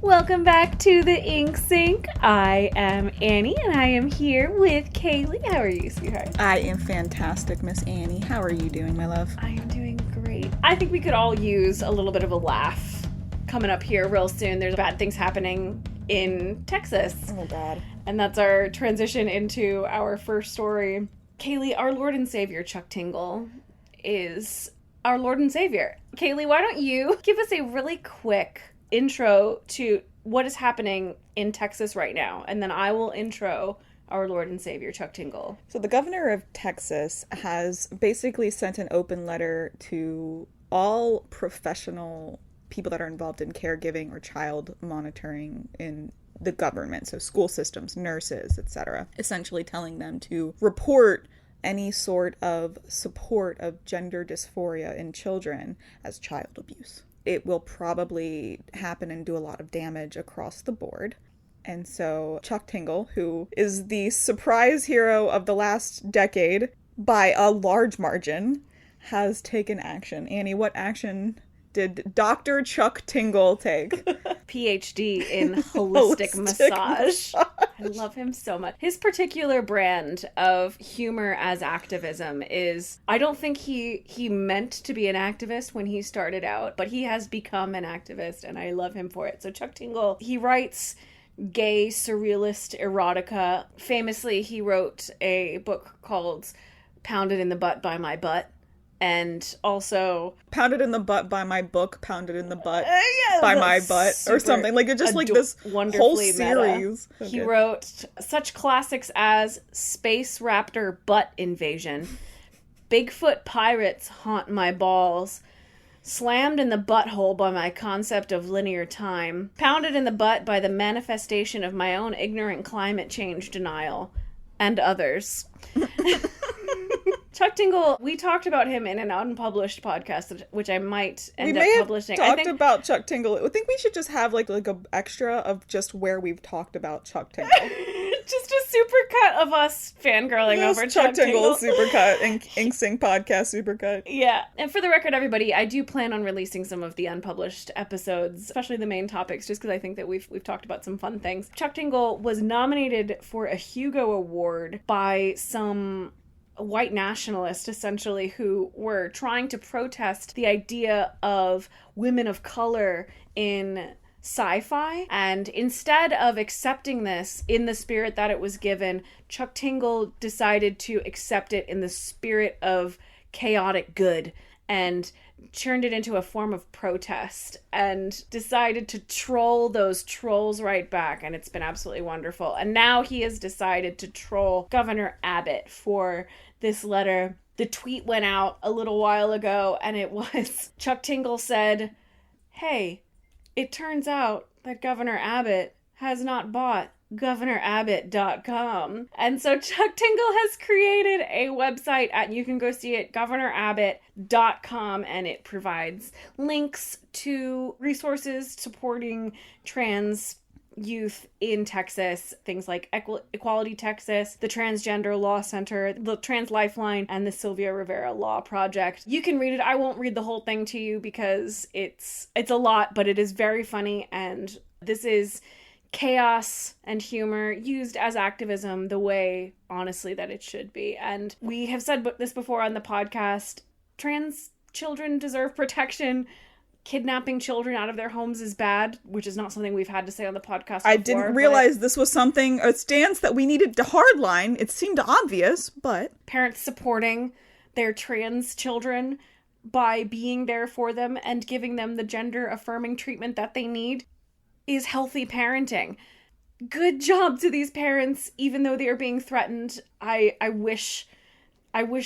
Welcome back to the Ink Sink. I am Annie, and I am here with Kaylee. How are you, sweetheart? I am fantastic, Miss Annie. How are you doing, my love? I am doing great. I think we could all use a little bit of a laugh coming up here real soon. There's bad things happening in Texas. Oh, God. And that's our transition into our first story. Kaylee, our Lord and Savior, Chuck Tingle, is our Lord and Savior. Kaylee, why don't you give us a really quick intro to what is happening in Texas right now, and then I will intro our Lord and Savior, Chuck Tingle. So the governor of Texas has basically sent an open letter to all professional people that are involved in caregiving or child monitoring in the government, so school systems, nurses, etc., essentially telling them to report any sort of support of gender dysphoria in children as child abuse. It will probably happen and do a lot of damage across the board. And so Chuck Tingle, who is the surprise hero of the last decade by a large margin, has taken action. Annie, what action did Dr. Chuck Tingle take? PhD in holistic massage. I love him so much. His particular brand of humor as activism is, I don't think he meant to be an activist when he started out, but he has become an activist, and I love him for it. So Chuck Tingle, he writes gay surrealist erotica. Famously, he wrote a book called Pounded in the Butt by My Butt. And also Pounded in the Butt by My Book, Pounded in the Butt by My Butt, or something. Like, it's just like this whole series. Okay. He wrote such classics as Space Raptor Butt Invasion, Bigfoot Pirates Haunt My Balls, Slammed in the Butthole by My Concept of Linear Time, Pounded in the Butt by the Manifestation of My Own Ignorant Climate Change Denial, and others. Chuck Tingle, we talked about him in an unpublished podcast, which I might end up publishing. We may have talked about Chuck Tingle. I think we should just have like a extra of just where we've talked about Chuck Tingle. Just a supercut of us fangirling over Chuck Tingle. Supercut, Ink Sink podcast supercut. Yeah, and for the record, everybody, I do plan on releasing some of the unpublished episodes, especially the main topics, just because I think that we've talked about some fun things. Chuck Tingle was nominated for a Hugo Award by some white nationalists, essentially, who were trying to protest the idea of women of color in sci-fi. And instead of accepting this in the spirit that it was given, Chuck Tingle decided to accept it in the spirit of chaotic good and turned it into a form of protest and decided to troll those trolls right back, and it's been absolutely wonderful. And now he has decided to troll Governor Abbott for this letter. The tweet went out a little while ago, and it was, Chuck Tingle said, "Hey, it turns out that Governor Abbott has not bought governorabbott.com. And so Chuck Tingle has created a website you can go see it, governorabbott.com, and it provides links to resources supporting trans youth in Texas, things like Equality Texas, the Transgender Law Center, the Trans Lifeline, and the Sylvia Rivera Law Project. You can read it. I won't read the whole thing to you because it's a lot, but it is very funny, and this is chaos and humor used as activism the way, honestly, that it should be. And we have said this before on the podcast. Trans children deserve protection. Kidnapping children out of their homes is bad, which is not something we've had to say on the podcast before. I didn't realize this was a stance that we needed to hardline. It seemed obvious, but parents supporting their trans children by being there for them and giving them the gender-affirming treatment that they need is healthy parenting. Good job to these parents, even though they are being threatened. I wish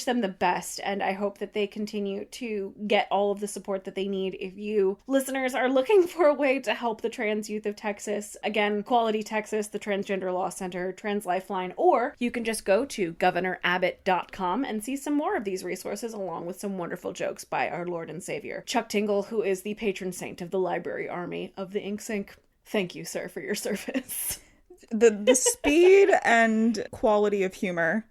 them the best, and I hope that they continue to get all of the support that they need. If you listeners are looking for a way to help the trans youth of Texas, again, Equality Texas, the Transgender Law Center, Trans Lifeline, or you can just go to governorabbott.com and see some more of these resources along with some wonderful jokes by our Lord and Savior, Chuck Tingle, who is the patron saint of the library army of the Ink Sink. Thank you, sir, for your service. The speed and quality of humor.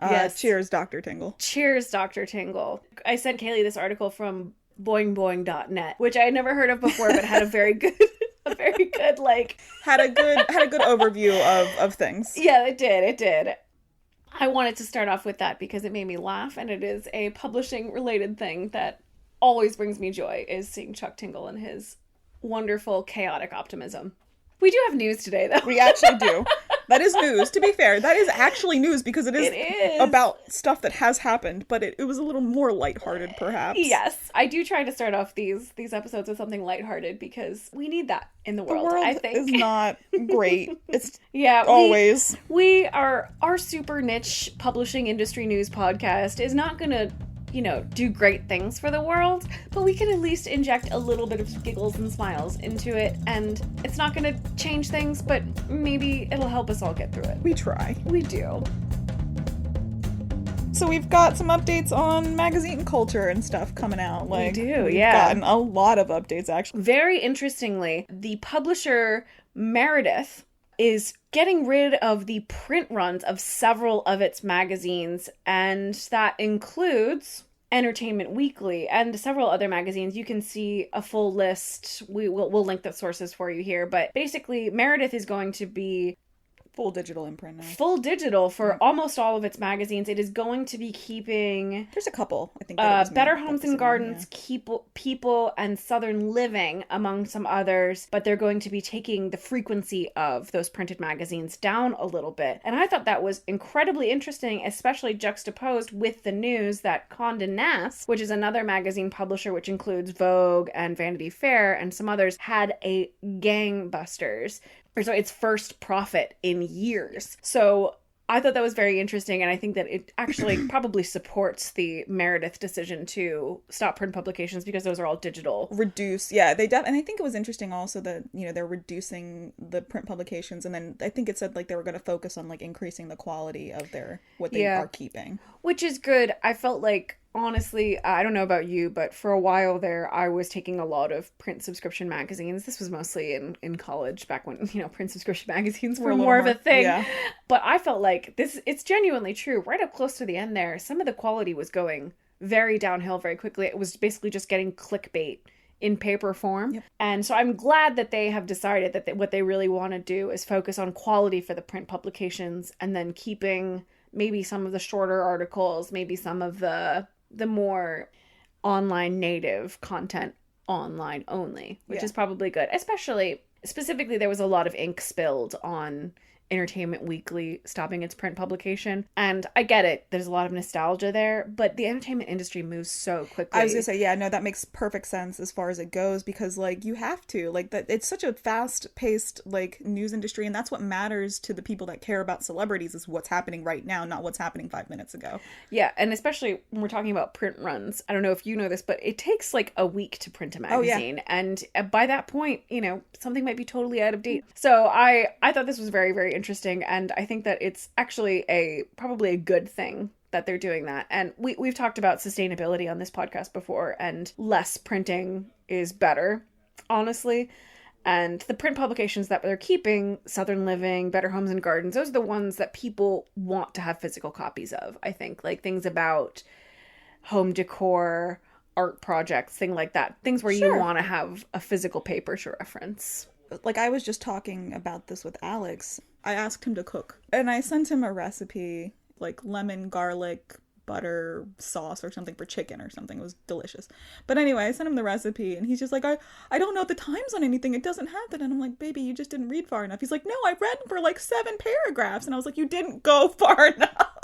Yes. Cheers, Dr. Tingle. Cheers, Dr. Tingle. I sent Kaylee this article from boingboing.net, which I had never heard of before, but had a very good a very good, like... had a good overview of things. Yeah, it did. I wanted to start off with that because it made me laugh, and it is a publishing-related thing that always brings me joy, is seeing Chuck Tingle and his wonderful, chaotic optimism. We do have news today, though. We actually do. That is news. To be fair, that is actually news because it is about stuff that has happened, but it was a little more lighthearted, perhaps. Yes. I do try to start off these episodes with something lighthearted because we need that in the world, I think. Is not great. It's always. We are our super niche publishing industry news podcast is not going to do great things for the world, but we can at least inject a little bit of giggles and smiles into it, and it's not going to change things, but maybe it'll help us all get through it. We try. We do. So we've got some updates on magazine culture and stuff coming out. We've gotten a lot of updates, actually. Very interestingly, the publisher Meredith is getting rid of the print runs of several of its magazines, and that includes Entertainment Weekly and several other magazines. You can see a full list. We'll link the sources for you here, but basically Meredith is going to be full digital imprint now. Full digital for almost all of its magazines. It is going to be keeping... There's a couple, I think. Better Homes and Gardens, People, and Southern Living, among some others. But they're going to be taking the frequency of those printed magazines down a little bit. And I thought that was incredibly interesting, especially juxtaposed with the news that Condé Nast, which is another magazine publisher which includes Vogue and Vanity Fair and some others, had a gangbusters. So its first profit in years. So I thought that was very interesting, and I think that it actually probably supports the Meredith decision to stop print publications because those are all digital. Reduce, yeah. And I think it was interesting also that, they're reducing the print publications, and then I think it said like they were going to focus on like increasing the quality of what they are keeping. Which is good. I felt like, honestly, I don't know about you, but for a while there, I was taking a lot of print subscription magazines. This was mostly in college, back when, print subscription magazines were more of a thing. Yeah. But I felt like it's genuinely true. Right up close to the end there, some of the quality was going very downhill very quickly. It was basically just getting clickbait in paper form. Yep. And so I'm glad that they have decided that what they really want to do is focus on quality for the print publications, and then keeping maybe some of the shorter articles, maybe some of the more online native content online only, which is probably good. Specifically, there was a lot of ink spilled on Entertainment Weekly stopping its print publication. And I get it. There's a lot of nostalgia there, but the entertainment industry moves so quickly. I was going to say, yeah, no, that makes perfect sense as far as it goes, because like you have to, like, that it's such a fast paced like news industry, and that's what matters to the people that care about celebrities, is what's happening right now, not what's happening 5 minutes ago. Yeah. And especially when we're talking about print runs, I don't know if you know this, but it takes like a week to print a magazine. Oh, yeah. And by that point, something might be totally out of date. So I thought this was very, very interesting, and I think that it's actually probably a good thing that they're doing that. And we've talked about sustainability on this podcast before, and less printing is better, honestly. And the print publications that they're keeping, Southern Living, Better Homes and Gardens, those are the ones that people want to have physical copies of, I think. Like things about home decor, art projects, things like that. Things where you want to have a physical paper to reference. Like, I was just talking about this with Alex. I asked him to cook, and I sent him a recipe, like lemon, garlic, butter sauce or something for chicken or something. It was delicious. But anyway, I sent him the recipe, and he's just like, I don't know the times on anything. It doesn't have that. And I'm like, baby, you just didn't read far enough. He's like, no, I read for like 7 paragraphs. And I was like, you didn't go far enough.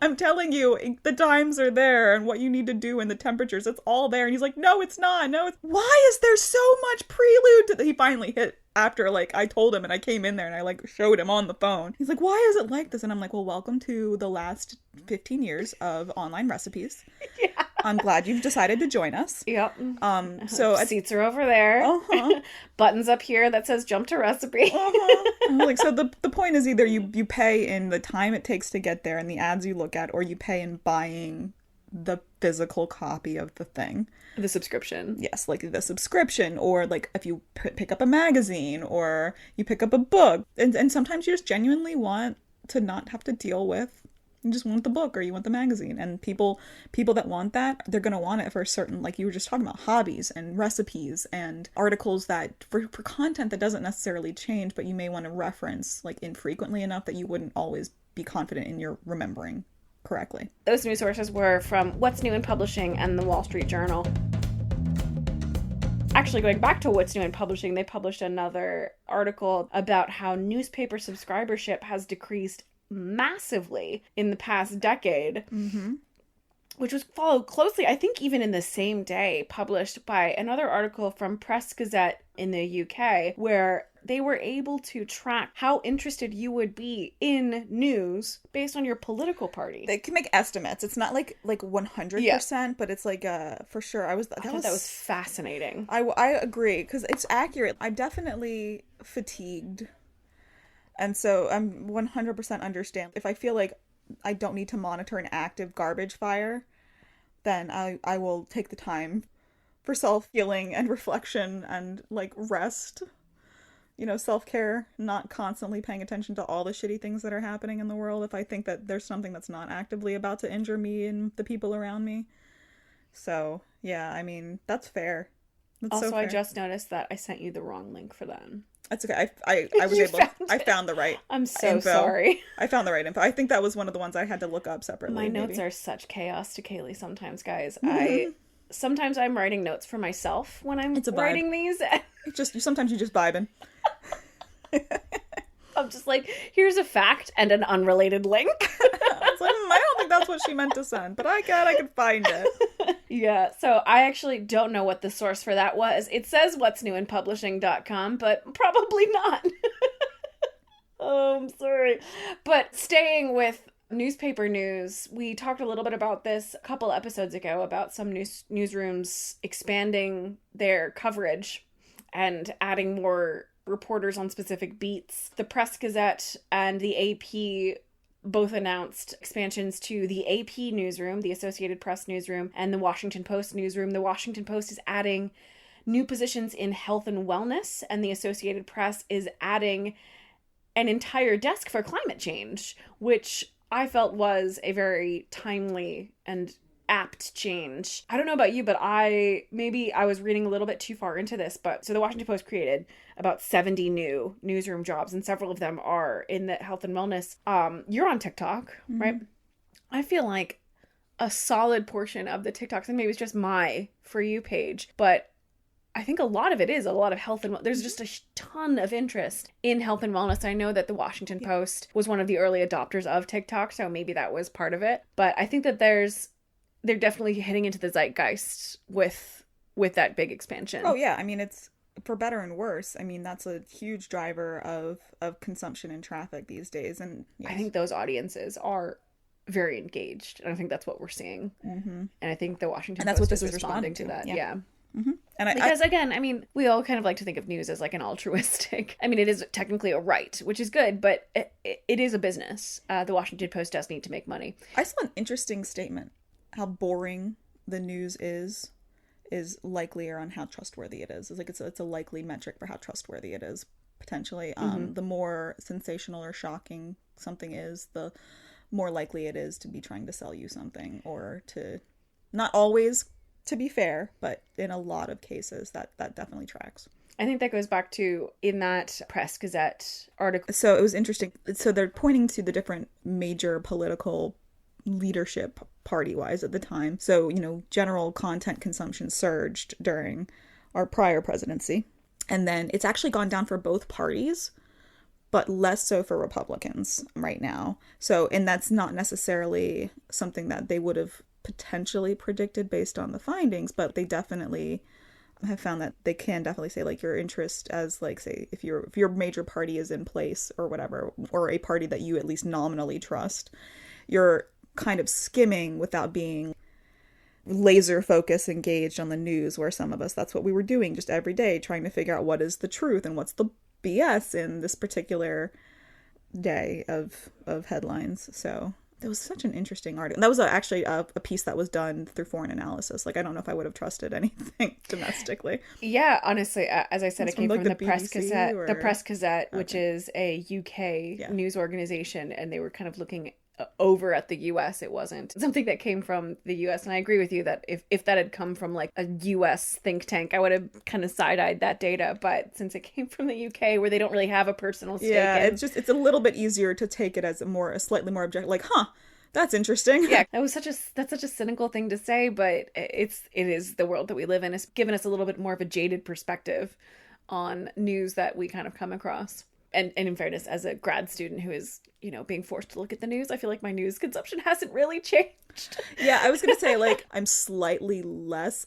I'm telling you, the times are there and what you need to do and the temperatures. It's all there. And he's like, no, it's not. No, why is there so much prelude to... He finally hit after, like, I told him and I came in there and I, like, showed him on the phone. He's like, why is it like this? And I'm like, well, welcome to the last 15 years of online recipes. Yeah. I'm glad you've decided to join us. Yep. So seats are over there. Uh-huh. Buttons up here that says jump to recipe. Uh-huh. Like, so the point is either you pay in the time it takes to get there and the ads you look at, or you pay in buying the physical copy of the thing. The subscription. Yes, like the subscription, or like if you pick up a magazine or you pick up a book. And sometimes you just genuinely want to not have to deal with You just want the book or you want the magazine. And people that want that, they're going to want it for certain, like you were just talking about, hobbies and recipes and articles that for content that doesn't necessarily change, but you may want to reference like infrequently enough that you wouldn't always be confident in your remembering correctly. Those news sources were from What's New in Publishing and the Wall Street Journal. Actually, going back to What's New in Publishing, they published another article about how newspaper subscribership has decreased massively in the past decade, which was followed closely, I think even in the same day, published by another article from Press Gazette in the UK, where they were able to track how interested you would be in news based on your political party. They can make estimates. It's not like 100%, but it's like for sure. I thought that was fascinating. I agree, because it's accurate. I'm definitely fatigued. And so I'm 100% understand. If I feel like I don't need to monitor an active garbage fire, then I will take the time for self-healing and reflection and like rest. You know, self-care, not constantly paying attention to all the shitty things that are happening in the world if I think that there's something that's not actively about to injure me and the people around me. So, yeah, I mean, that's fair. That's also, so fair. I just noticed that I sent you the wrong link for that. That's okay. I was able. I found the right. I'm so info. Sorry. I found the right info. I think that was one of the ones I had to look up separately. My notes are such chaos to Kaylee sometimes, guys. Sometimes I'm writing notes for myself when I'm writing these. Sometimes you just vibing. I'm just like, here's a fact and an unrelated link. I was like, I don't think that's what she meant to send, but I can find it. Yeah, so I actually don't know what the source for that was. It says what'snewinpublishing.com, but probably not. Oh, I'm sorry. But staying with newspaper news, we talked a little bit about this a couple episodes ago about some newsrooms expanding their coverage and adding more reporters on specific beats. The Press Gazette and the AP both announced expansions to the AP newsroom, the Associated Press newsroom, and the Washington Post newsroom. The Washington Post is adding new positions in health and wellness, and the Associated Press is adding an entire desk for climate change, which I felt was a very timely and apt change. I don't know about you, but maybe I was reading a little bit too far into this, but so the Washington Post created about 70 new newsroom jobs, and several of them are in the health and wellness. You're on TikTok, right? I feel like a solid portion of the TikToks, and maybe it's just my For You page, but I think a lot of it is a lot of health and there's just a ton of interest in health and wellness. I know that the Washington Post was one of the early adopters of TikTok, so maybe that was part of it. But I think that they're definitely hitting into the zeitgeist with that big expansion. Oh yeah, I mean, it's for better and worse. I mean, that's a huge driver of consumption and traffic these days. And yes. I think those audiences are very engaged, and I think that's what we're seeing. And I think the Washington Post is responding to that. Yeah. And because again, I mean, we all kind of like to think of news as like an altruistic. I mean, it is technically a right, which is good, but it is a business. The Washington Post does need to make money. I saw an interesting statement. How boring the news is likelier on how trustworthy it is. It's like it's a likely metric for how trustworthy it is, potentially. The more sensational or shocking something is, the more likely it is to be trying to sell you something, or to, not always, to be fair, but in a lot of cases that definitely tracks. I think that goes back to in that Press Gazette article. So it was interesting. So they're pointing to the different major political leadership party-wise at the time. So, you know, general content consumption surged during our prior presidency. And then it's actually gone down for both parties, but less so for Republicans right now. So, and that's not necessarily something that they would have potentially predicted based on the findings, but they definitely have found that they can definitely say, like, your interest as, like, say, if your major party is in place or whatever, or a party that you at least nominally trust, you're kind of skimming without being laser focus engaged on the news, where some of us, that's what we were doing just every day, trying to figure out what is the truth and what's the BS in this particular day of headlines. So it was such an interesting article. That was actually a piece that was done through foreign analysis. Like, I don't know if I would have trusted anything domestically. Yeah, honestly, as I said, it came from the Press Gazette. Or... The Press Gazette, which is a UK news organization, and they were kind of looking over at the US. It wasn't something that came from the US. And I agree with you that if that had come from like a US think tank, I would have kind of side-eyed that data. But since it came from the UK, where they don't really have a personal stake it's a little bit easier to take it as a slightly more objective, like, that's interesting. Yeah, that's such a cynical thing to say, but it is the world that we live in. It's given us a little bit more of a jaded perspective on news that we kind of come across. And in fairness, as a grad student who is, being forced to look at the news, I feel like my news consumption hasn't really changed. Yeah, I was going to say, like, I'm slightly less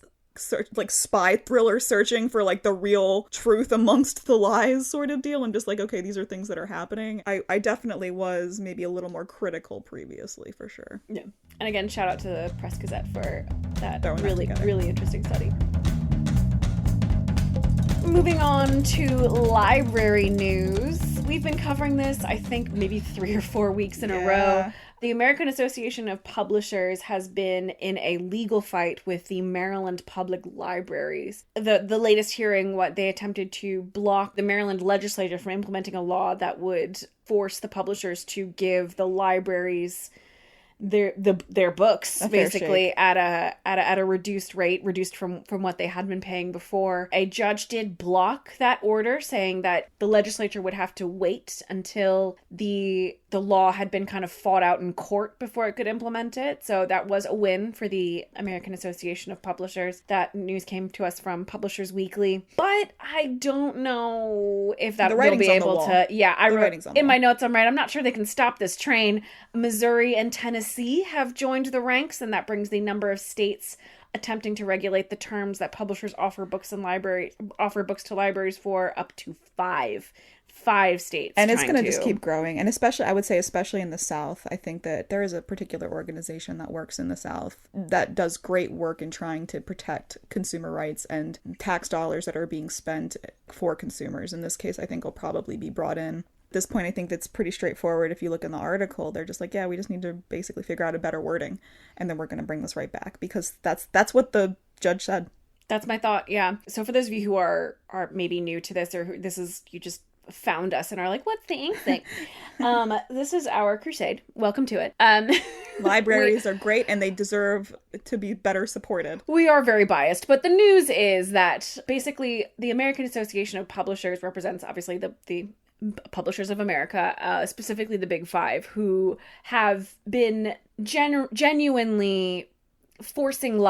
spy thriller searching for like the real truth amongst the lies sort of deal. I'm just like, okay, these are things that are happening. I definitely was maybe a little more critical previously, for sure. Yeah. And again, shout out to the Press Gazette for that really interesting study. Moving on to library news. We've been covering this, I think, maybe 3 or 4 weeks in a row. The American Association of Publishers has been in a legal fight with the Maryland Public Libraries. The latest hearing, they attempted to block the Maryland legislature from implementing a law that would force the publishers to give the libraries their books basically at a reduced rate, reduced from what they had been paying before. A judge did block that order, saying that the legislature would have to wait until the law had been kind of fought out in court before it could implement it. So that was a win for the American Association of Publishers. That news came to us from Publishers Weekly, but I don't know if that will be able to. Yeah, I wrote in my notes. I'm not sure they can stop this train. Missouri and Tennessee have joined the ranks, and that brings the number of states attempting to regulate the terms that publishers offer books to libraries for up to 5 states. And it's going to just keep growing. And especially in the South, I think that there is a particular organization that works in the South that does great work in trying to protect consumer rights and tax dollars that are being spent for consumers. In this case, I think will probably be brought in. At this point, I think that's pretty straightforward. If you look in the article, they're just like, yeah, we just need to basically figure out a better wording, and then we're going to bring this right back, because that's what the judge said. That's my thought, yeah. So for those of you who are maybe new to this, or you just found us and are like, what's the ink thing? This is our crusade. Welcome to it. Libraries are great, and they deserve to be better supported. We are very biased, but the news is that basically the American Association of Publishers represents obviously the publishers of America, specifically the Big Five, who have been genuinely forcing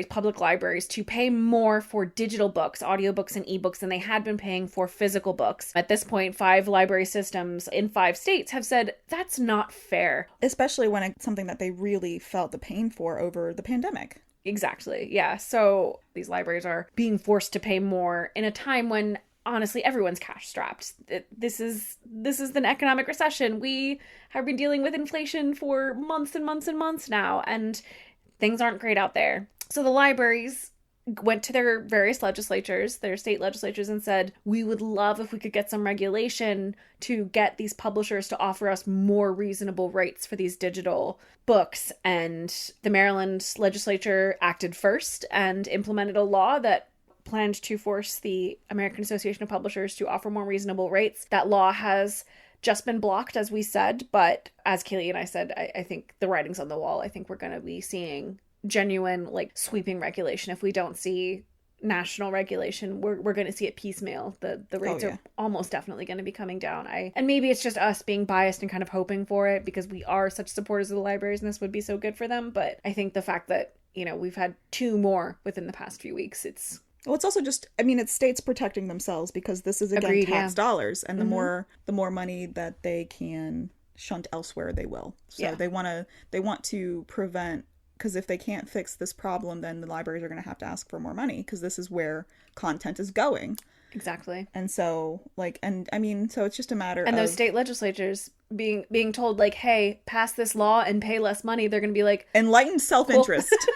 public libraries, to pay more for digital books, audiobooks, and ebooks than they had been paying for physical books. At this point, 5 library systems in 5 states have said that's not fair. Especially when it's something that they really felt the pain for over the pandemic. Exactly, yeah. So these libraries are being forced to pay more in a time when honestly everyone's cash strapped. This is an economic recession. We have been dealing with inflation for months and months and months now, and things aren't great out there. So the libraries went to their various legislatures, their state legislatures, and said, we would love if we could get some regulation to get these publishers to offer us more reasonable rates for these digital books. And the Maryland legislature acted first and implemented a law that planned to force the American Association of Publishers to offer more reasonable rates. That law has just been blocked, as we said, but as Kaylee and I said, I think the writing's on the wall. I think we're going to be seeing genuine, sweeping regulation. If we don't see national regulation, we're going to see it piecemeal. The rates are almost definitely going to be coming down. And maybe it's just us being biased and kind of hoping for it because we are such supporters of the libraries and this would be so good for them. But I think the fact that, we've had 2 more within the past few weeks, it's also just, it's states protecting themselves, because this is, again, tax dollars. And the more money that they can shunt elsewhere, they will. So they want to prevent, because if they can't fix this problem, then the libraries are going to have to ask for more money, because this is where content is going. Exactly. And so, so it's just a matter of... And those state legislatures being told, hey, pass this law and pay less money, they're going to be like... Enlightened self-interest. Cool.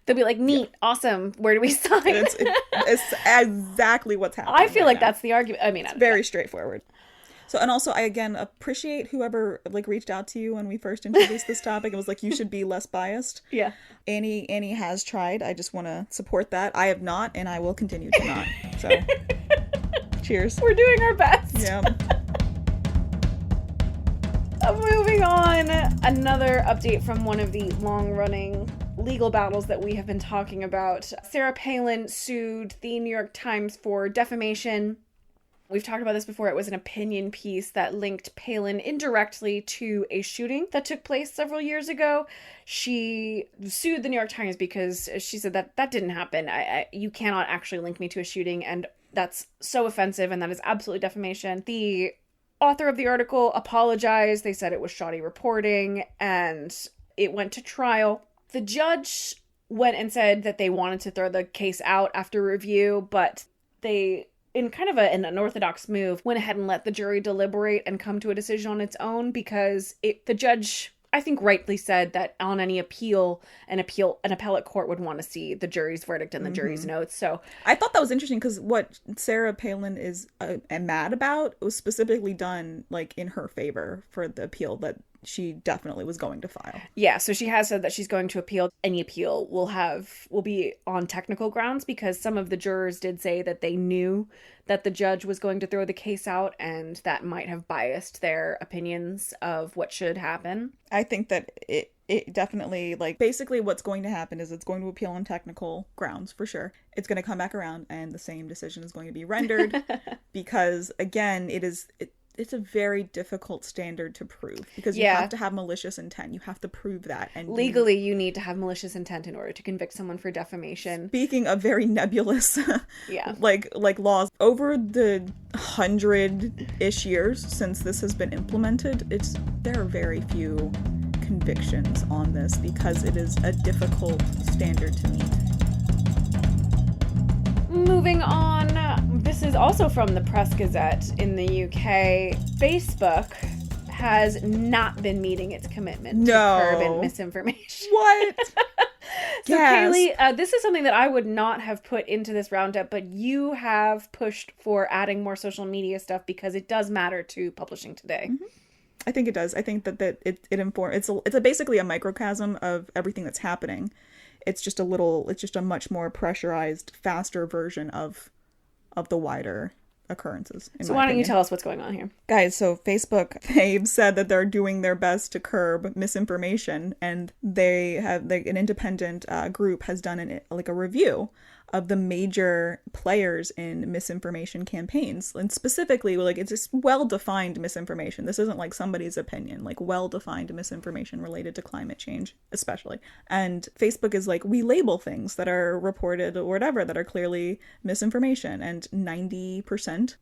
They'll be like, neat, awesome, where do we sign? It's exactly what's happening. I feel like that's the argument. It's very straightforward. So, and also, I again appreciate whoever reached out to you when we first introduced this topic. It was like, you should be less biased. Yeah. Annie has tried. I just want to support that. I have not, and I will continue to not. So, cheers. We're doing our best. Yeah. Moving on, another update from one of the long-running legal battles that we have been talking about. Sarah Palin sued the New York Times for defamation. We've talked about this before. It was an opinion piece that linked Palin indirectly to a shooting that took place several years ago. She sued the New York Times because she said that didn't happen. You cannot actually link me to a shooting, and that's so offensive, and that is absolutely defamation. The author of the article apologized. They said it was shoddy reporting, and it went to trial. The judge went and said that they wanted to throw the case out after review, but they, in kind of an unorthodox move, went ahead and let the jury deliberate and come to a decision on its own, because the judge, I think, rightly said that on any appeal, an appellate court would want to see the jury's verdict and the jury's notes. So I thought that was interesting, because what Sarah Palin is mad about was specifically done like in her favor for the appeal that she definitely was going to file. Yeah, so she has said that she's going to appeal. Any appeal will be on technical grounds, because some of the jurors did say that they knew that the judge was going to throw the case out, and that might have biased their opinions of what should happen. I think that it definitely, like, basically what's going to happen is it's going to appeal on technical grounds, for sure. It's going to come back around, and the same decision is going to be rendered, because, again, it's a very difficult standard to prove, because you have to have malicious intent. You have to prove that. And legally, you need to have malicious intent in order to convict someone for defamation. Speaking of very nebulous, like laws, over the 100-ish years since this has been implemented, there are very few convictions on this, because it is a difficult standard to meet. Moving on, this is also from the Press Gazette in the UK. Facebook has not been meeting its commitment to curb misinformation. What? So, Kaylee, this is something that I would not have put into this roundup, but you have pushed for adding more social media stuff, because it does matter to publishing today. Mm-hmm. I think it does. I think that it informs. It's basically a microcosm of everything that's happening. It's just a much more pressurized, faster version of the wider occurrences. So why don't you tell us what's going on here? Guys, so Facebook, they've said that they're doing their best to curb misinformation, and they have, an independent group has done a review of the major players in misinformation campaigns. And specifically, it's just well-defined misinformation. This isn't like somebody's opinion, like well-defined misinformation related to climate change, especially. And Facebook is like, we label things that are reported or whatever that are clearly misinformation. And 93%,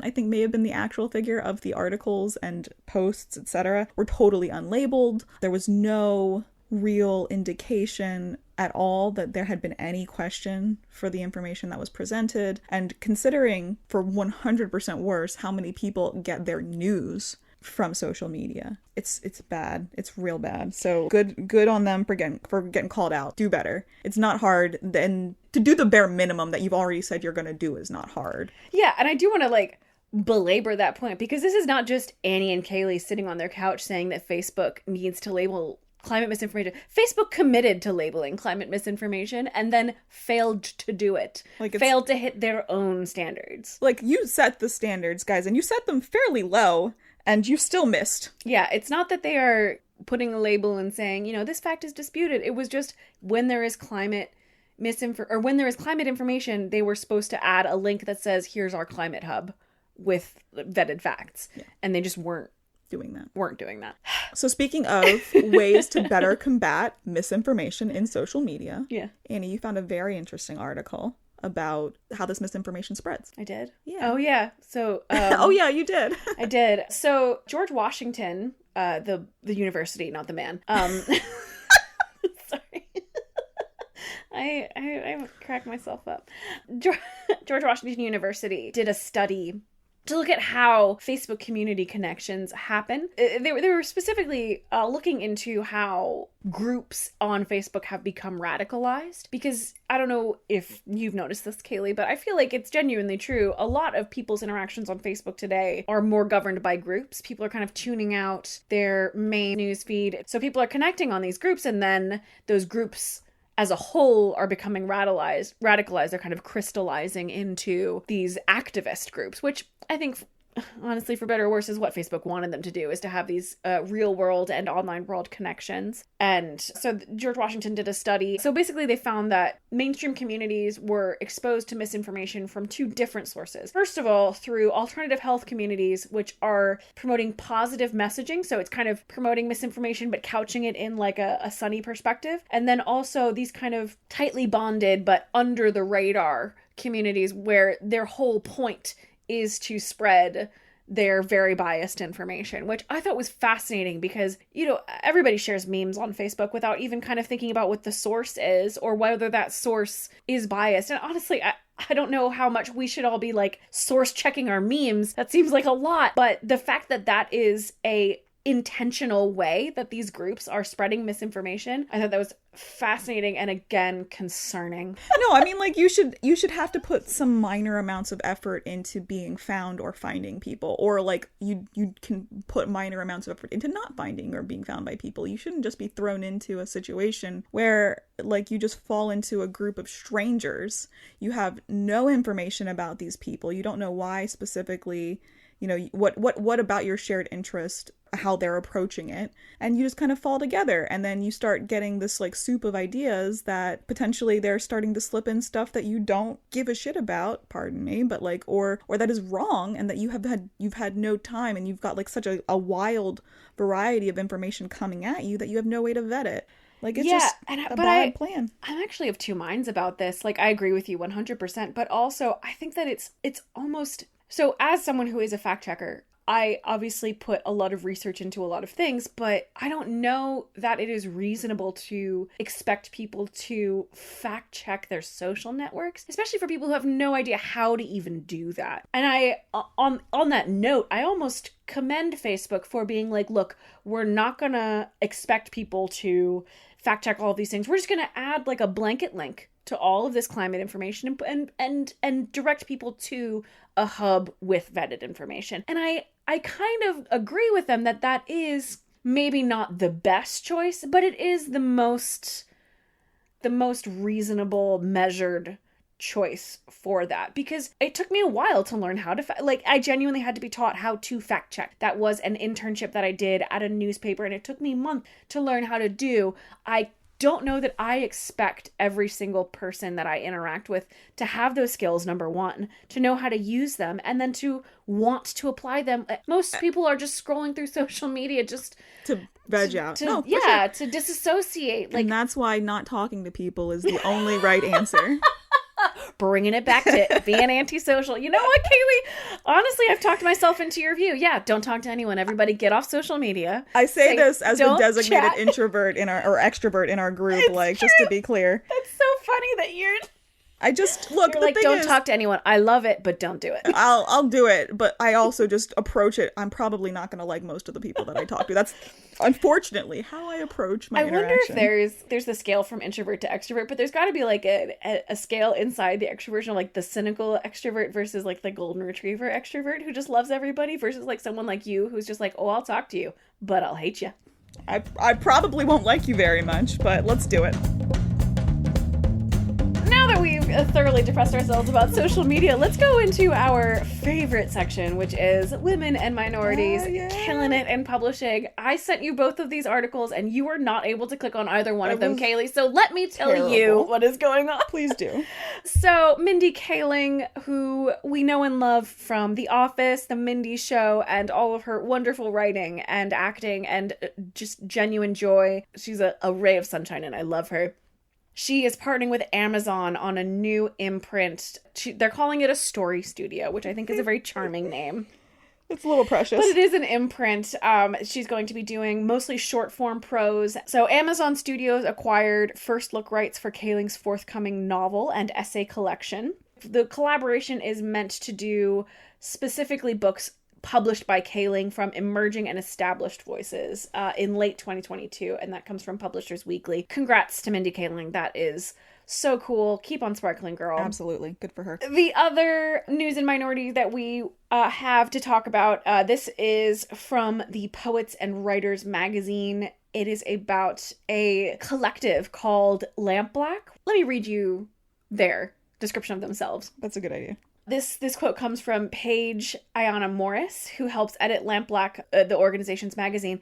I think may have been the actual figure of the articles and posts, etc., were totally unlabeled. There was no real indication at all that there had been any question for the information that was presented. And considering, for 100% worse, how many people get their news from social media, it's bad. It's real bad. So good on them for getting called out. Do better. It's not hard. Then to do the bare minimum that you've already said you're going to do is not hard. Yeah, and I do want to belabor that point, because this is not just Annie and Kaylee sitting on their couch saying that Facebook needs to label climate misinformation. Facebook committed to labeling climate misinformation and then failed to do it. Failed to hit their own standards. You set the standards, guys, and you set them fairly low, and you still missed. Yeah, it's not that they are putting a label and saying, this fact is disputed. It was just when there is climate information, they were supposed to add a link that says, here's our climate hub with vetted facts. Yeah. And they just weren't doing that. So speaking of ways to better combat misinformation in social media, Annie, you found a very interesting article about how this misinformation spreads. I did? Yeah. Oh, yeah. So... oh, yeah, you did. I did. So George Washington, the university, not the man. Sorry. I cracked myself up. George Washington University did a study to look at how Facebook community connections happen. They were specifically looking into how groups on Facebook have become radicalized. Because I don't know if you've noticed this, Kaylee, but I feel like it's genuinely true. A lot of people's interactions on Facebook today are more governed by groups. People are kind of tuning out their main news feed. So people are connecting on these groups, and then those groups as a whole are becoming radicalized. They're kind of crystallizing into these activist groups, which I think honestly, for better or worse, is what Facebook wanted them to do, is to have these real world and online world connections. And so George Washington did a study. So basically they found that mainstream communities were exposed to misinformation from two different sources. First of all, through alternative health communities, which are promoting positive messaging. So it's kind of promoting misinformation, but couching it in like a sunny perspective. And then also these kind of tightly bonded, but under the radar communities where their whole point is to spread their very biased information, which I thought was fascinating because, you know, everybody shares memes on Facebook without even kind of thinking about what the source is or whether that source is biased. And honestly, I don't know how much we should all be like source checking our memes. That seems like a lot, but the fact that that is a intentional way that these groups are spreading misinformation, I thought that was fascinating and again concerning. No, I mean, like, you should have to put some minor amounts of effort into being found or finding people, or like you can put minor amounts of effort into not finding or being found by people. You shouldn't just be thrown into a situation where like you just fall into a group of strangers. You have no information about these people. You don't know why specifically, you know, what about your shared interest, how they're approaching it, and you just kind of fall together, and then you start getting this like soup of ideas that potentially they're starting to slip in stuff that you don't give a shit about, pardon me, but like or that is wrong, and that you've had no time, and you've got like such a wild variety of information coming at you that you have no way to vet it. Like, it's just a bad plan. I'm actually of two minds about this. Like, I agree with you 100%, but also I think that it's almost... So as someone who is a fact checker, I obviously put a lot of research into a lot of things, but I don't know that it is reasonable to expect people to fact check their social networks, especially for people who have no idea how to even do that. And I, on that note, I almost commend Facebook for being like, look, we're not gonna expect people to fact check all of these things. We're just gonna add like a blanket link to all of this climate information and direct people to a hub with vetted information. And I kind of agree with them that is maybe not the best choice, but it is the most reasonable, measured choice for that, because it took me a while to learn how to I genuinely had to be taught how to fact check. That was an internship that I did at a newspaper, and it took me a month to learn how to do. I don't know that I expect every single person that I interact with to have those skills, number one, to know how to use them, and then to want to apply them. Most people are just scrolling through social media just to veg out. To disassociate. And that's why not talking to people is the only right answer. Bringing it back to being antisocial. You know what, Kaylee? Honestly, I've talked myself into your view. Yeah, don't talk to anyone. Everybody get off social media. I say this as the designated introvert or extrovert in our group, it's just to be clear. That's so funny that you're... I just look. You're like, don't talk to anyone. I love it, but don't do it. I'll do it, but I also just approach it. I'm probably not going to like most of the people that I talk to. That's unfortunately how I approach my interaction. I wonder if there's a scale from introvert to extrovert, but there's got to be like a scale inside the extroversion, like the cynical extrovert versus like the golden retriever extrovert who just loves everybody versus like someone like you who's just like, oh, I'll talk to you, but I'll hate you. I probably won't like you very much, but let's do it. Now that we've thoroughly depressed ourselves about social media, let's go into our favorite section, which is women and minorities killing it in publishing. I sent you both of these articles, and you were not able to click on either one of them, Kaylee. So let me tell you what is going on. Please do. So Mindy Kaling, who we know and love from The Office, The Mindy Show, and all of her wonderful writing and acting and just genuine joy. She's a ray of sunshine, and I love her. She is partnering with Amazon on a new imprint. They're calling it a story studio, which I think is a very charming name. It's a little precious. But it is an imprint. She's going to be doing mostly short form prose. So Amazon Studios acquired first look rights for Kaling's forthcoming novel and essay collection. The collaboration is meant to do specifically books published by Kaling from emerging and established voices in late 2022, and that comes from Publishers Weekly. Congrats to Mindy Kaling. That is so cool. Keep on sparkling, girl. Absolutely. Good for her. The other news and minority that we have to talk about, this is from the Poets and Writers magazine. It is about a collective called Lamp Black. Let me read you their description of themselves. That's a good idea. This quote comes from Paige Ayanna Morris, who helps edit Lampblack, the organization's magazine.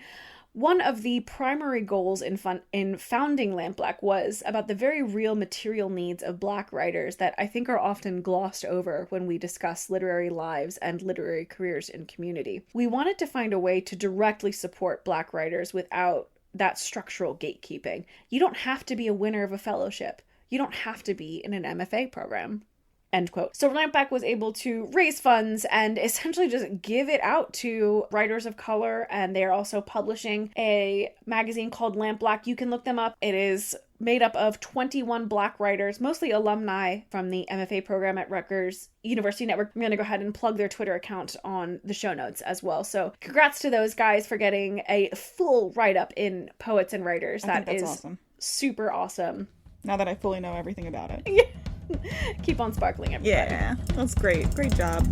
One of the primary goals in founding Lampblack was about the very real material needs of Black writers that I think are often glossed over when we discuss literary lives and literary careers in community. We wanted to find a way to directly support Black writers without that structural gatekeeping. You don't have to be a winner of a fellowship. You don't have to be in an MFA program. End quote. So Lampblack was able to raise funds and essentially just give it out to writers of color, and they're also publishing a magazine called Lampblack. You can look them up. It is made up of 21 Black writers, mostly alumni from the MFA program at Rutgers University Network. I'm going to go ahead and plug their Twitter account on the show notes as well. So congrats to those guys for getting a full write-up in Poets and Writers. That's is awesome. Super awesome. Now that I fully know everything about it. Yeah. Keep on sparkling, everybody. Yeah, that's great. Great job.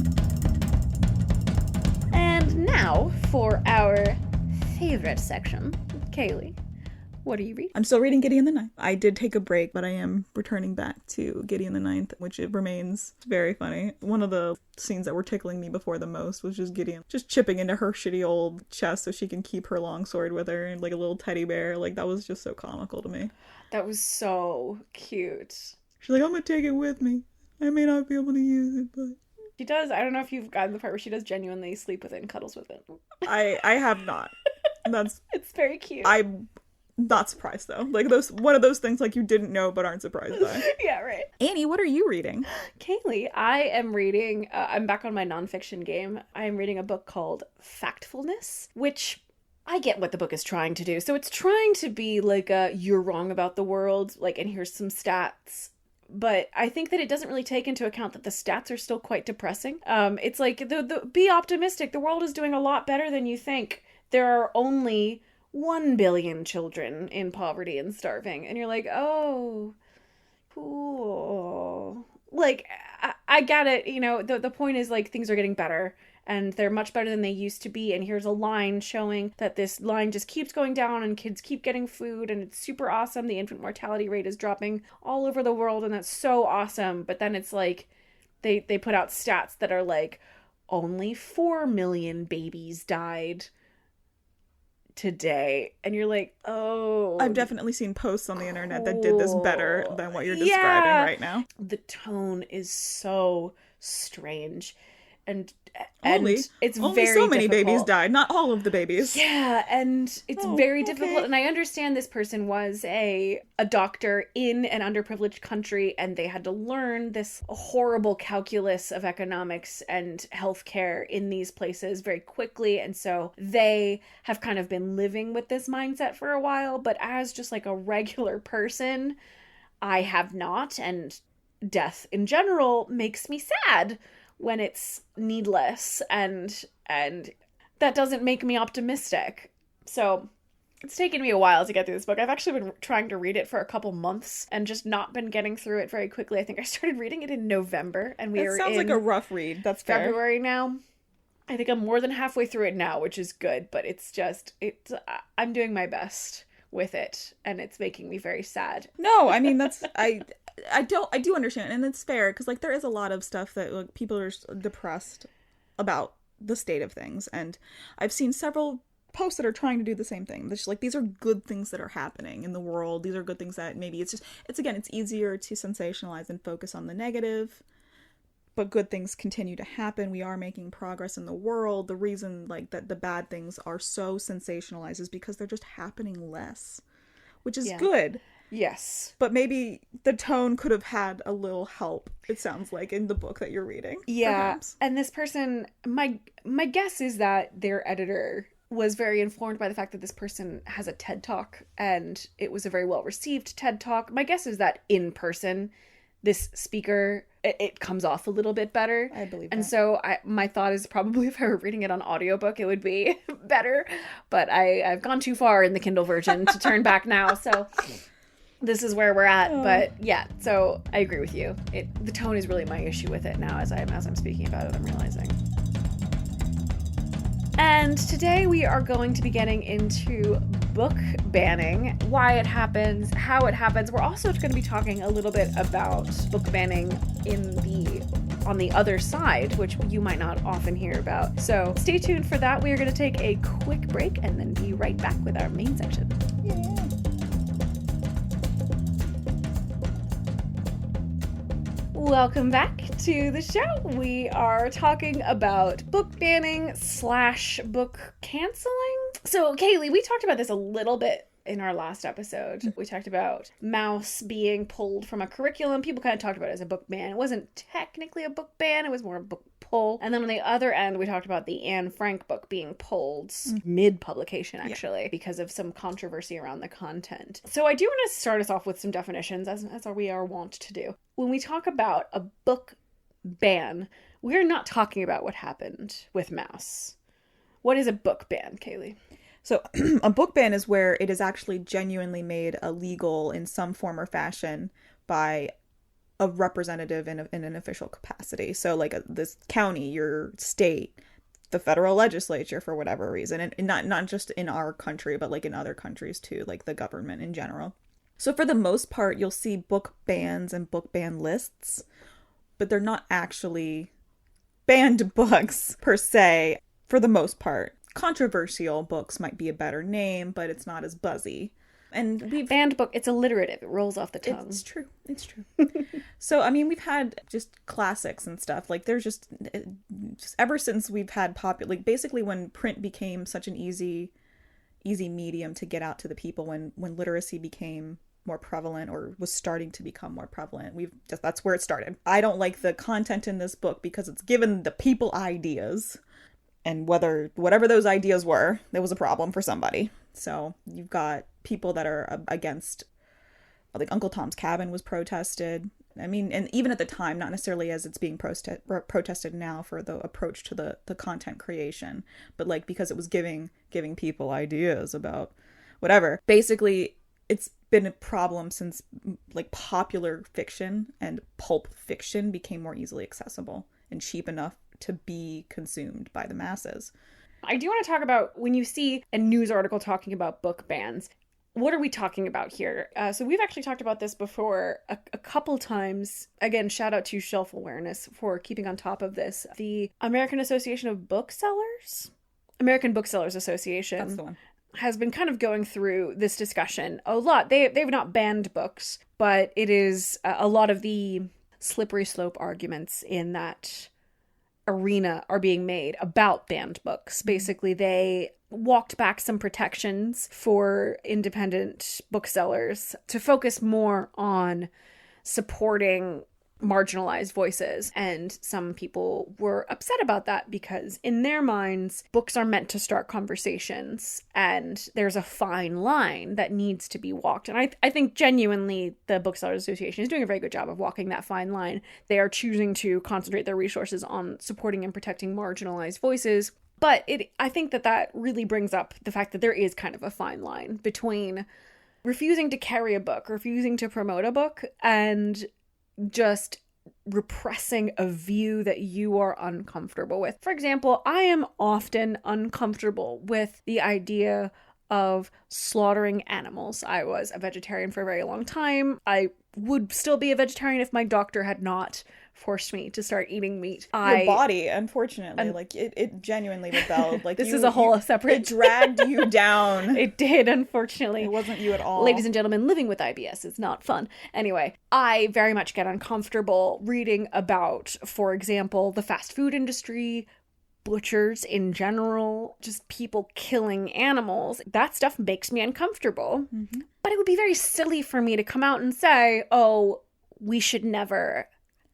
And now for our favorite section. Kaylee, what are you reading? I'm still reading Gideon the Ninth. I did take a break, but I am returning back to Gideon the Ninth, which it remains very funny. One of the scenes that were tickling me before the most was just Gideon just chipping into her shitty old chest so she can keep her longsword with her, and like a little teddy bear. Like, that was just so comical to me. That was so cute. She's like, I'm gonna take it with me. I may not be able to use it, but... She does. I don't know if you've gotten the part where she does genuinely sleep with it and cuddles with it. I have not. It's very cute. I'm not surprised, though. Like, one of those things, like, you didn't know but aren't surprised by. Yeah, right. Annie, what are you reading? Kaylee, I am reading... I'm back on my nonfiction game. I am reading a book called Factfulness, which... I get what the book is trying to do. So it's trying to be like a, you're wrong about the world, like, and here's some stats. But I think that it doesn't really take into account that the stats are still quite depressing. It's like, be optimistic. The world is doing a lot better than you think. There are only 1 billion children in poverty and starving. And you're like, oh, cool. Like, I get it. You know, the point is, like, things are getting better. And they're much better than they used to be. And here's a line showing that this line just keeps going down and kids keep getting food. And it's super awesome. The infant mortality rate is dropping all over the world. And that's so awesome. But then it's like they put out stats that are like only 4 million babies died today. And you're like, oh. I've definitely seen posts on the internet that did this better than what you're describing right now. The tone is so strange. And it's only very so many difficult. babies died, not all of the babies. Yeah, and it's very difficult. And I understand this person was a doctor in an underprivileged country, and they had to learn this horrible calculus of economics and healthcare in these places very quickly. And so they have kind of been living with this mindset for a while. But as just like a regular person, I have not. And death in general makes me sad when it's needless, and that doesn't make me optimistic. So it's taken me a while to get through this book. I've actually been trying to read it for a couple months and just not been getting through it very quickly. I think I started reading it in November, and we are in... That sounds like a rough read. That's fair. February now. I think I'm more than halfway through it now, which is good, but I'm doing my best with it, and it's making me very sad. No, I mean, I do understand, and it's fair, because, like, there is a lot of stuff that, like, people are depressed about the state of things, and I've seen several posts that are trying to do the same thing. They're just like, these are good things that are happening in the world. These are good things that maybe it's easier to sensationalize and focus on the negative, but good things continue to happen. We are making progress in the world. The reason, like, that the bad things are so sensationalized is because they're just happening less, which is good. Yes. But maybe the tone could have had a little help, it sounds like, in the book that you're reading. Yeah. Perhaps. And this person, my guess is that their editor was very informed by the fact that this person has a TED Talk, and it was a very well-received TED Talk. My guess is that in person, this speaker, it comes off a little bit better. I believe and that. So my thought is probably if I were reading it on audiobook, it would be better. But I've gone too far in the Kindle version to turn back now, so... This is where we're at, but yeah, so I agree with you. The tone is really my issue with it now as I'm speaking about it, I'm realizing. And today we are going to be getting into book banning, why it happens, how it happens. We're also going to be talking a little bit about book banning in the on the other side, which you might not often hear about. So stay tuned for that. We are going to take a quick break and then be right back with our main section. Welcome back to the show. We are talking about book banning / book canceling. So, Kaylee, we talked about this a little bit in our last episode. We talked about Mouse being pulled from a curriculum. People kind of talked about it as a book ban. It wasn't technically a book ban. It was more a book pull. And then on the other end, we talked about the Anne Frank book being pulled mid-publication, actually, because of some controversy around the content. So I do want to start us off with some definitions, as we are wont to do. When we talk about a book ban, we're not talking about what happened with Mouse. What is a book ban, Kaylee? So a book ban is where it is actually genuinely made illegal in some form or fashion by a representative in an official capacity. So like this county, your state, the federal legislature, for whatever reason, and not just in our country, but like in other countries too, like the government in general. So for the most part, you'll see book bans and book ban lists, but they're not actually banned books per se, for the most part. Controversial books might be a better name, but it's not as buzzy. And we've banned book, it's alliterative. It rolls off the tongue. It's true. So, I mean, we've had just classics and stuff. Like, there's just ever since we've had like, basically when print became such an easy medium to get out to the people, when literacy became more prevalent or was starting to become more prevalent, that's where it started. I don't like the content in this book because it's given the people ideas. And whatever those ideas were, there was a problem for somebody. So you've got people that are against, like Uncle Tom's Cabin was protested. I mean, and even at the time, not necessarily as it's being protested now for the approach to the content creation, but like because it was giving people ideas about whatever. Basically, it's been a problem since like popular fiction and pulp fiction became more easily accessible and cheap enough to be consumed by the masses. I do want to talk about when you see a news article talking about book bans, what are we talking about here? So we've actually talked about this before a couple times. Again, shout out to Shelf Awareness for keeping on top of this. The American Association of Booksellers, American Booksellers Association. That's the one. Has been kind of going through this discussion a lot. They've not banned books, but it is a lot of the slippery slope arguments in that arena are being made about banned books. Basically, they walked back some protections for independent booksellers to focus more on supporting marginalized voices. And some people were upset about that because in their minds, books are meant to start conversations and there's a fine line that needs to be walked. And I think genuinely the Booksellers Association is doing a very good job of walking that fine line. They are choosing to concentrate their resources on supporting and protecting marginalized voices. But I think that really brings up the fact that there is kind of a fine line between refusing to carry a book, refusing to promote a book, and just repressing a view that you are uncomfortable with. For example, I am often uncomfortable with the idea of slaughtering animals. I was a vegetarian for a very long time. I would still be a vegetarian if my doctor had not forced me to start eating meat. Your body, unfortunately, like it genuinely rebelled. Like this is a whole separate. It dragged you down. It did, unfortunately. It wasn't you at all. Ladies and gentlemen, living with IBS is not fun. Anyway, I very much get uncomfortable reading about, for example, the fast food industry, butchers in general, just people killing animals. That stuff makes me uncomfortable. Mm-hmm. But it would be very silly for me to come out and say, oh, we should never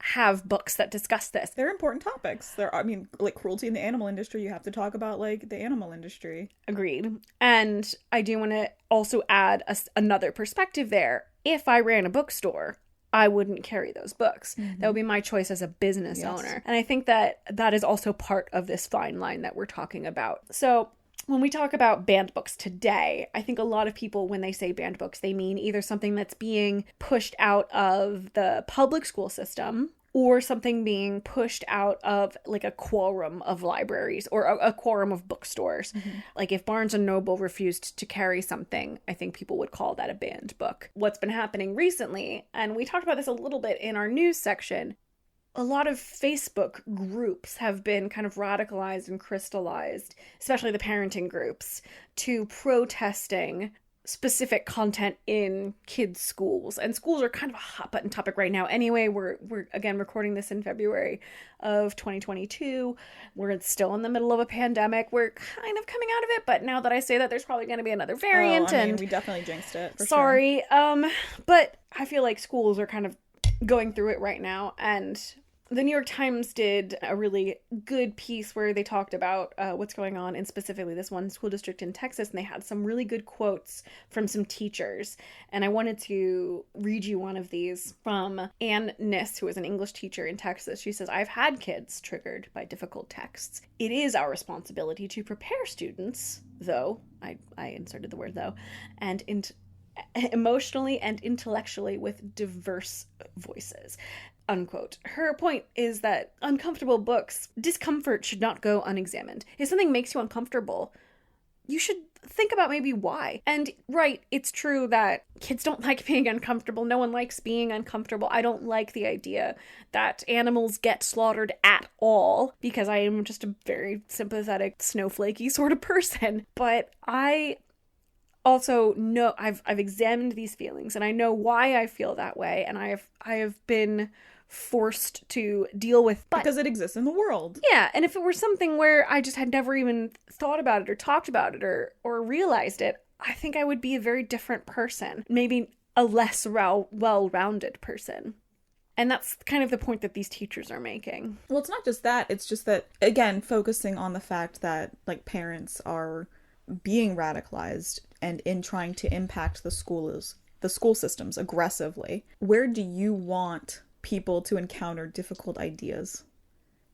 have books that discuss this. They're important topics. Like cruelty in the animal industry, you have to talk about like the animal industry. Agreed. And I do want to also add another perspective there. If I ran a bookstore, I wouldn't carry those books. Mm-hmm. That would be my choice as a business owner. And I think that is also part of this fine line that we're talking about. So when we talk about banned books today, I think a lot of people, when they say banned books, they mean either something that's being pushed out of the public school system or something being pushed out of like a quorum of libraries or a quorum of bookstores. Mm-hmm. Like if Barnes & Noble refused to carry something, I think people would call that a banned book. What's been happening recently, and we talked about this a little bit in our news section, a lot of Facebook groups have been kind of radicalized and crystallized, especially the parenting groups, to protesting specific content in kids' schools. And schools are kind of a hot button topic right now. Anyway, we're again recording this in February of 2022. We're still in the middle of a pandemic. We're kind of coming out of it, but now that I say that, there's probably going to be another variant. And we definitely jinxed it. Sorry. Sure. But I feel like schools are kind of going through it right now, and the New York Times did a really good piece where they talked about what's going on in specifically this one school district in Texas, and they had some really good quotes from some teachers. And I wanted to read you one of these from Ann Niss, who is an English teacher in Texas. She says, "I've had kids triggered by difficult texts. It is our responsibility to prepare students, though," I inserted the word though, and emotionally and intellectually with diverse voices. Unquote. Her point is that uncomfortable books, discomfort should not go unexamined. If something makes you uncomfortable, you should think about maybe why. And right, it's true that kids don't like being uncomfortable. No one likes being uncomfortable. I don't like the idea that animals get slaughtered at all, because I am just a very sympathetic, snowflakey sort of person. But I also know I've examined these feelings, and I know why I feel that way, and I have been forced to deal with, because it exists in the world. Yeah, and if it were something where I just had never even thought about it or talked about it or realized it, I think I would be a very different person, maybe a less well-rounded person. And that's kind of the point that these teachers are making. Well, it's not just that, it's just that, again, focusing on the fact that like parents are being radicalized and in trying to impact the school systems aggressively. Where do you want people to encounter difficult ideas?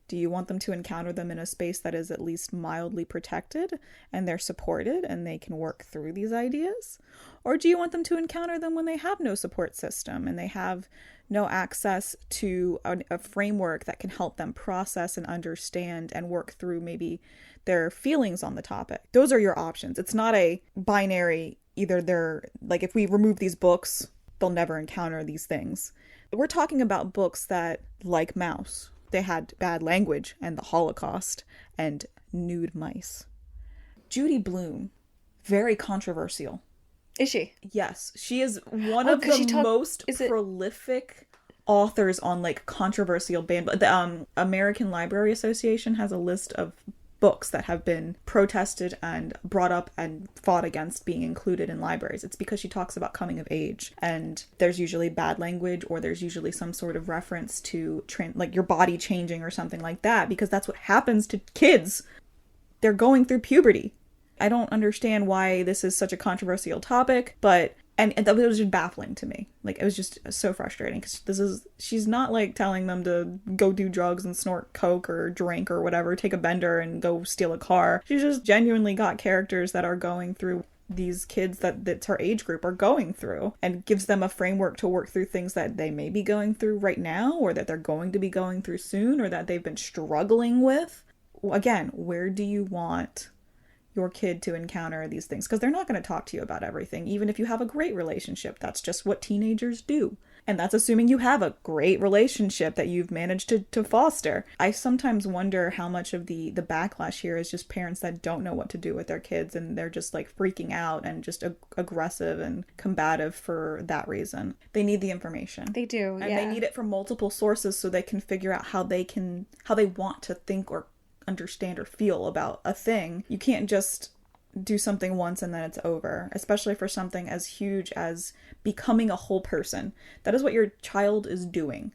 Do you want them to encounter them in a space that is at least mildly protected and they're supported and they can work through these ideas? Or do you want them to encounter them when they have no support system and they have no access to a framework that can help them process and understand and work through maybe their feelings on the topic? Those are your options. It's not a binary, either they're like, if we remove these books, they'll never encounter these things. We're talking about books that, like Mouse, they had bad language and the Holocaust and nude mice. Judy Blume, very controversial. Is she? Yes. She is one of the most prolific authors on like controversial the American Library Association has a list of books that have been protested and brought up and fought against being included in libraries. It's because she talks about coming of age, and there's usually bad language, or there's usually some sort of reference to like your body changing or something like that, because that's what happens to kids. They're going through puberty. I don't understand why this is such a controversial topic, but and that was just baffling to me. Like, it was just so frustrating, because she's not like telling them to go do drugs and snort coke or drink or whatever, take a bender and go steal a car. She's just genuinely got characters that are going through these kids that's her age group are going through, and gives them a framework to work through things that they may be going through right now, or that they're going to be going through soon, or that they've been struggling with. Again, where do you want your kid to encounter these things? Because they're not going to talk to you about everything, even if you have a great relationship. That's just what teenagers do. And that's assuming you have a great relationship that you've managed to foster. I sometimes wonder how much of the backlash here is just parents that don't know what to do with their kids, and they're just like freaking out and just aggressive and combative for that reason. They need the information. They do, and they need it from multiple sources so they can figure out how they want to think or understand or feel about a thing. You can't just do something once and then it's over, especially for something as huge as becoming a whole person. That is what your child is doing.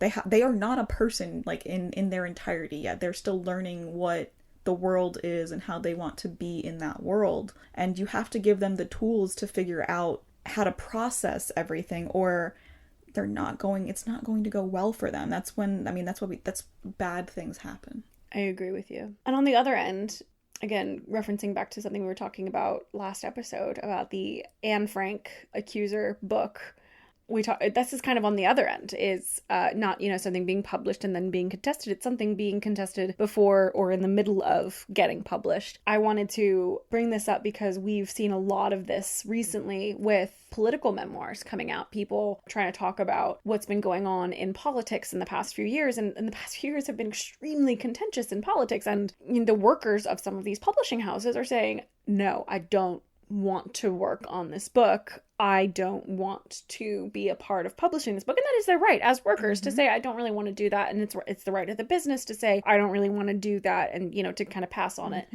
They are not a person like in their entirety yet. They're still learning what the world is and how they want to be in that world, and you have to give them the tools to figure out how to process everything, or it's not going to go well for them. That's bad things happen. I agree with you. And on the other end, again, referencing back to something we were talking about last episode about the Anne Frank accuser book, this is kind of on the other end, is not, something being published and then being contested. It's something being contested before or in the middle of getting published. I wanted to bring this up because we've seen a lot of this recently with political memoirs coming out, people trying to talk about what's been going on in politics in the past few years, and the past few years have been extremely contentious in politics, and the workers of some of these publishing houses are saying, no, I don't want to work on this book. I don't want to be a part of publishing this book. And that is their right as workers to say, I don't really want to do that. And it's the right of the business to say, I don't really want to do that, and, to kind of pass on it.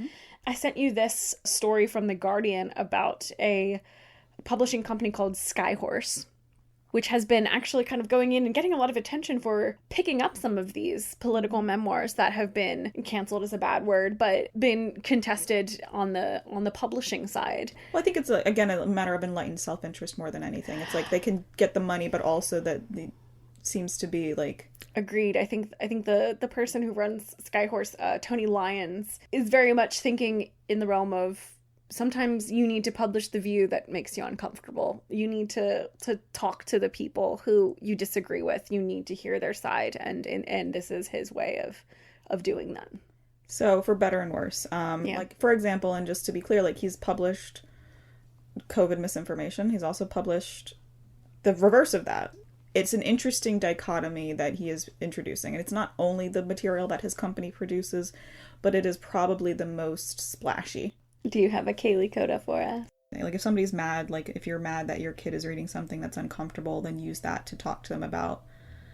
I sent you this story from The Guardian about a publishing company called Skyhorse, which has been actually kind of going in and getting a lot of attention for picking up some of these political memoirs that have been canceled is a bad word, but been contested on the publishing side. Well, I think it's, again, a matter of enlightened self-interest more than anything. It's like they can get the money, but also that it seems to be like... Agreed. I think the person who runs Skyhorse, Tony Lyons, is very much thinking in the realm of, sometimes you need to publish the view that makes you uncomfortable. You need to talk to the people who you disagree with. You need to hear their side, and this is his way of doing that. So for better and worse, like, for example, and just to be clear, like, he's published COVID misinformation. He's also published the reverse of that. It's an interesting dichotomy that he is introducing, and it's not only the material that his company produces, but it is probably the most splashy. Do you have a Kaylee coda for us? Like, if somebody's mad, like, if you're mad that your kid is reading something that's uncomfortable, then use that to talk to them about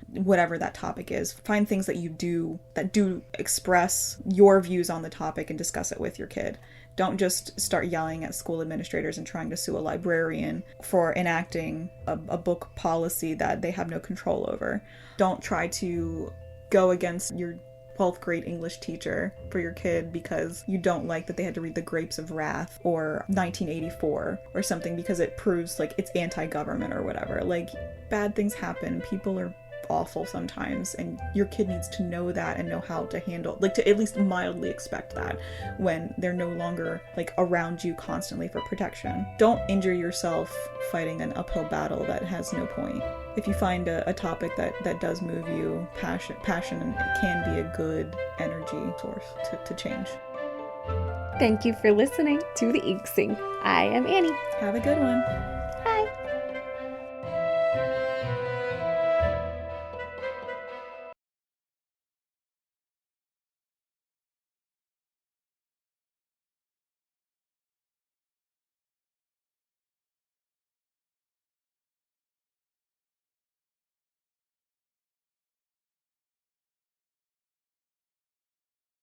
whatever that topic is. Find things that do express your views on the topic and discuss it with your kid. Don't just start yelling at school administrators and trying to sue a librarian for enacting a book policy that they have no control over. Don't try to go against your 12th grade English teacher for your kid because you don't like that they had to read The Grapes of Wrath or 1984 or something because it proves like it's anti-government or whatever. Like, bad things happen. People are awful sometimes, and your kid needs to know that and know how to handle, like, to at least mildly expect that when they're no longer like around you constantly for protection. Don't injure yourself fighting an uphill battle that has no point. If you find a topic that does move you, passion can be a good energy source to change. Thank you for listening to The Ink Sink. I am Annie. Have a good one. Bye.